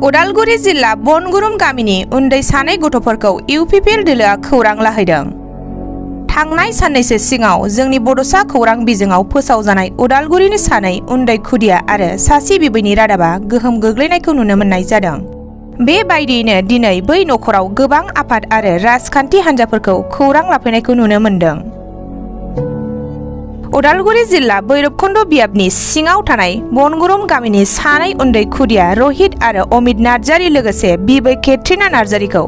उदालगुरि जिल्ला बनगुरुम गामिनि उन्दै सानै गथ'फोरखौ इउपिपिएल दोलोआ खौरां लाहैदों। थांनाय साननैसो सिगाङाव जोंनि बड'सा खौरां बिजोङाव फोसावजानाय उदालगुरिनि सानै उन्दै खुदिया आरो सासे बिबैनि रादाबा गोहोम गोग्लैनायखौ नुनो मोननाय जादों। बेबायदियैनो दिनै बै नखराव गोबां आफाद आरो राजखान्थि हान्जाफोरखौ खौरां लाफैनायखौ नुनो मोनदों। उदालगुरि जिल्ला भैरबकुन्द बियाबनि सिङाव थानाय बनगुरुम गामिनि सानै उन्दै खुदिया रहित आरो अमित नार्जारी लोगोसे बिबै केट्रिना नार्जारीखौ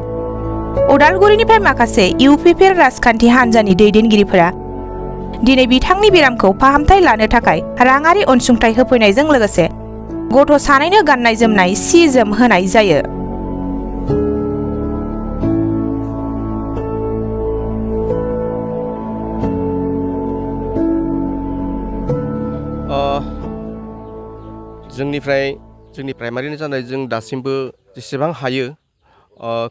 उदालगुरिनिफ्राय माखासे इउपिपिएल राजखान्थि हान्जानि दैदेनगिरिफोरा दिनै बिथांनि बेरामखौ फाहामथाय लानो थाखाय राङारि अनसुंथाइ होफैनायजों लोगोसे गथ' सानैनो गाननाय जोमनाय सि जोम होनाय जायो। जोंनि प्राइमारिनि जानाय जों दासिमबो जेसेबां हायो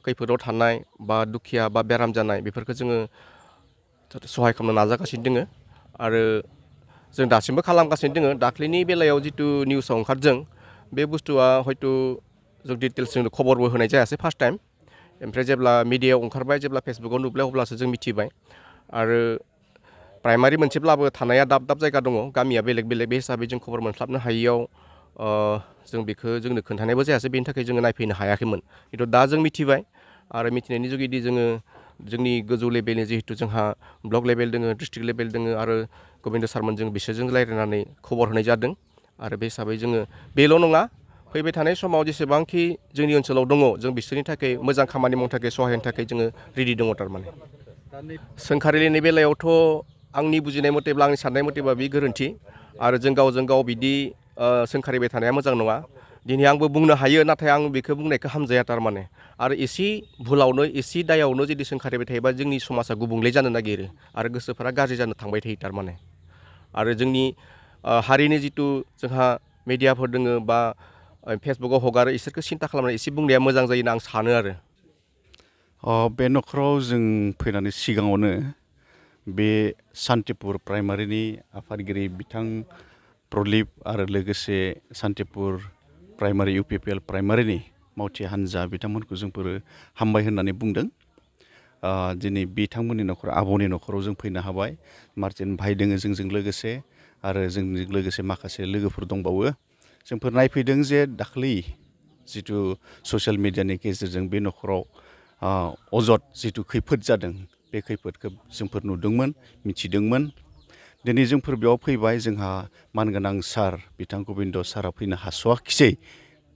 खैफोदाव थानाय बा दुखिया बा बेराम जानाय बेफोरखौ जोङो सहाय खालामनो नाजागासिनो दोङो आरो जों दासिमबो खालामगासिनो दोङो। दाख्लैनि बेलायाव जितु निउसाव ओंखारदों बे बुस्थुआ हयथ' जों डिटेल्स जों खबरबो होनाय जायासै फार्स्ट टाइम। ओमफ्राय जेब्ला मिडियायाव ओंखारबाय जेब्ला फेसबुकाव नुबाय अब्लासो जों मिथिबाय। आरो प्राइमारि मोनसेब्लाबो थानाया दाब दाब जायगा दङ, गामिया बेलेग बेलेग, बे हिसाबै जों खबर मोनस्लाबनो हायैयाव जों बेखौ जोंनो खोन्थानायबो जायासै, बेनि थाखाय जोङो नायफैनो हायाखैमोन। खिन्थु दा जों मिथिबाय आरो मिथिनायनि जुगिदि जोङो जोंनि गोजौ लेभेलनि जिहेतु जोंहा ब्लक लेभेल दोङो, डिस्ट्रिक्ट लेभेल दोङो आरो गबिन्द सारमोन जों बिसोरजों रायज्लायनानै खबर होनाय जादों। आरो बे हिसाबै जोङो बेल' नङा, फैबाय थानाय समाव जेसेबांखि जोंनि ओनसोलाव दङ जों बिसोरनि थाखाय मोजां खामानि मावनो थाखाय सहाय होनो थाखाय जोङो रेडि दङ। थारमाने सोंखारिलिनि बेलायावथ' आंनि बुजिनाय मथेब्ला आंनि साननाय मथेबा बे गोरोन्थि आरो जों गावजों गाव बिदि सोंखारिबाय थानाया मोजां नङा। दिनै आंबो बुंनो हायो, नाथाय आं बेखौ बुंनायखौ हामजाया थारमाने। आरो एसे भुलावनो एसे दायावनो जुदि सोंखारिबाय थायोबा जोंनि समाजा गुबुंले जानो नागिरो आरो गोसोफोरा गाज्रि जानो थांबाय थायो थारमाने। आरो जोंनि हारिनि जितु जोंहा मिडियाफोर दोङो बा फेसबुकाव हगारो, इसोरखौ सिन्था खालामनानै एसे बुंनाया मोजां जायो होनना आं सानो आरो। बे न'खराव जों फैनानै सिगाङावनो बे सान्तिपुर प्राइमारिनि आफादगिरि बिथां प्रलिप आरो लोगोसे सान्तिपुर प्राइमारि इउपिपिएल प्राइमारिनि मावथि हान्जा बिथांमोनखौ जोंफोर हामबाय होननानै बुंदों। दिनै बिथांमोननि न'खर आब'नि न'खराव जों फैनो हाबाय। मार्टिन भाइ दोङो जोंजों लोगोसे आरो जोंजों लोगोसे माखासे लोगोफोर दंबावो। जोंफोर नायफैदों जे दाख्लै जिथु ससियेल मिडियानि गेजेरजों बे न'खराव अजद जिथु खैफोद जादों, बे खैफोदखौ जोंफोर नुदोंमोन, मिथिदोंमोन। दिनै जोंफोर बेयाव फैबाय, जोंहा मानगोनां सार बिथां गबिन्द सारा फैनो हास'वाखिसै,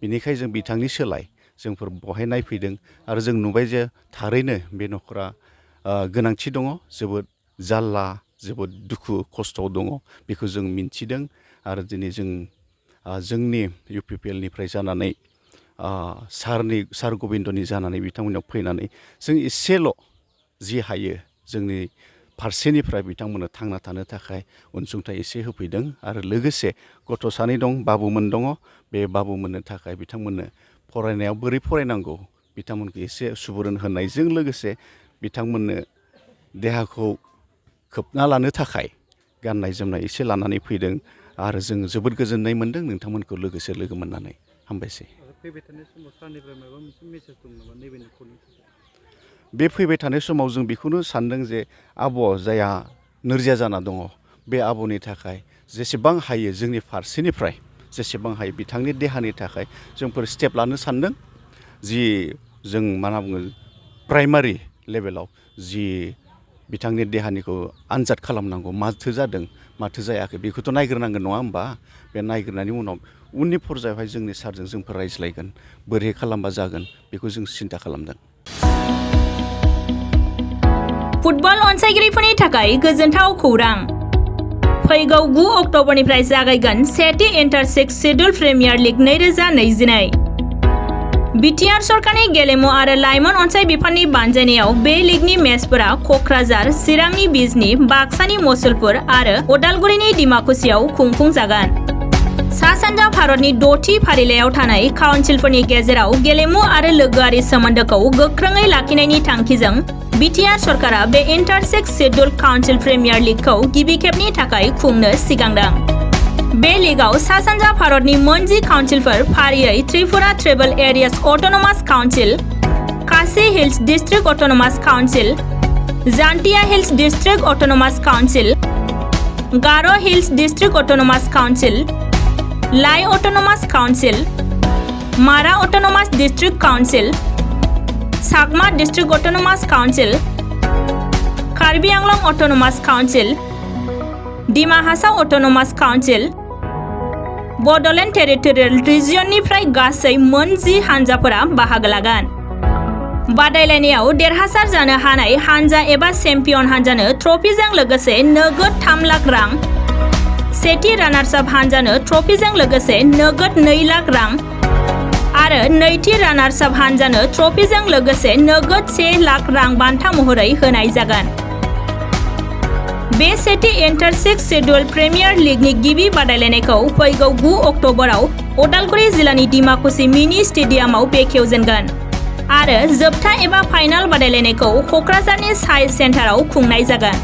बेनिखाय जों बिथांनि सोलाय जोंफोर बहाय नायफैदों आरो जों नुबाय जे थारैनो बे न'खरा गोनांथि दङ, जोबोद जारला, जोबोद दुखु खस्थ'आव दङ, बेखौ जों मिन्थिदों। आरो दिनै जोंनि इउपिपिएलनिफ्राय जानानै सार गबिन्दनि जानानै बिथांमोननाव फैनानै जों एसेल' जि हायो जोंनि फारसेनिफ्राय बिथांमोननो थांना थानो थाखाय अनसुंथाइ एसे होफैदों। आरो लोगोसे गथ' सानै दं, बाबुमोन दङ, बे बाबुमोननो थाखाय बिथांमोननो फरायनायाव बोरै फरायनांगौ बिथांमोनखौ एसे सुबुरुन होनायजों लोगोसे बिथांमोननो देहाखौ खोबना लानो थाखाय गाननाय जोमनाय एसे लानानै फैदों। आरो जों जोबोद गोजोननाय मोन्दों नोंथांमोनखौ लोगोसे लोगो मोननानै। हामबायसै। फैबाय थानाय समाव सारनिफ्राय माबा मोनसे मेसेज दं नामा नैबे न'खरनि थाखाय? बे फैबाय थानाय समाव जों बेखौनो सानदों जे आब' जायहा नोरजिया जाना दङ, बे आब'नि थाखाय जेसेबां हायो जोंनि फारसेनिफ्राय जेसेबां हायो बिथांनि देहानि थाखाय जोंफोर स्टेप लानो सानदों। जि जों मा होनना बुङो प्राइमारि लेभेलाव जि बिथांनि देहानिखौ आनजाद खालामनांगौ, माथो जादों माथो जायाखै बेखौथ' नायग्रोनांगोन नङा होमबा? बे नायग्रोनायनि उनाव उननि पर्यायावहाय जोंनि सारजों जोंफोर रायज्लायगोन, बोरै खालामबा जागोन बेखौ जों सिन्था खालामदों। फुटबल अनसायगिरिफोरनि थाखाय गोजोनथाव खौरां। फैगौ 9 अक्ट'बरनिफ्राय जागायगोन सेथि इन्टार-6 शेड्युल प्रिमियार लिग 2022। बिटिआर सरकारनि गेलेमु आरो लाइमोन अनसाय बिफाननि बानजायनायाव बे लिगनि मेचफोरा क'क्राझार, चिरांनि बिजनी, बाक्सानि मुसलपुर आरो उदालगुरिनि डिमाकुसियाव खुंफुंजागोन। सा-सानजा भारतनि 6थि फारिलाइयाव थानाय काउन्सिलफोरनि गेजेराव गेलेमु आरो लोगोआरि सोमोन्दोखौ गोख्रोङै लाखिनायनि थांखिजों बिटिआर सरकारा बे इन्टार-6 शेड्युल काउन्सिल प्रिमियार लिगखौ गिबि खेबनि थाखाय खुंनो सिगांदों। बे लिगाव सा सानजा भारतनि मोनजि काउन्सिलफोर फारियै Tripura tribal areas autonomous council, Khasi hills district autonomous council, Jaintia hills district autonomous council, Garo hills district autonomous council, Lai autonomous council, Mara autonomous district council, Chakma district autonomous council, Karbi Anglong autonomous council, Dima Hasao autonomous council, Bodoland territorial रिजियननिफ्राय गासै मोनजि हानजाफोरा बाहागो लागोन। बादायलायनायाव देरहासार जानो हानाय हानजा एबा चेम्पियन हानजानो ट्रफिजों लोगोसे नोगोद 3 लाख रां, सेथि रानार्स आप हानजानो ट्रफिजों लोगोसे नोगोद 2 लाख रां आरो नैथि रानार्स आप हानजानो ट्रफिजों लोगोसे नोगोद 1 लाख रां बान्था महरै होनाय जागोन। बे सेथि एन्टार 6 शेड्युल प्रिमियार लीगनि गिबि बादायलायनायखौ फैगौ 9 अक्ट'बराव उदालगुरि जिल्लानि डिमाकुसि मिनि स्टेडियामाव बेखेवजेनगोन आरो जोबथा एबा फाइनाल बादायलायनायखौ क'क्राझारनि साइन्स सेन्टाराव खुंनाय जागोन।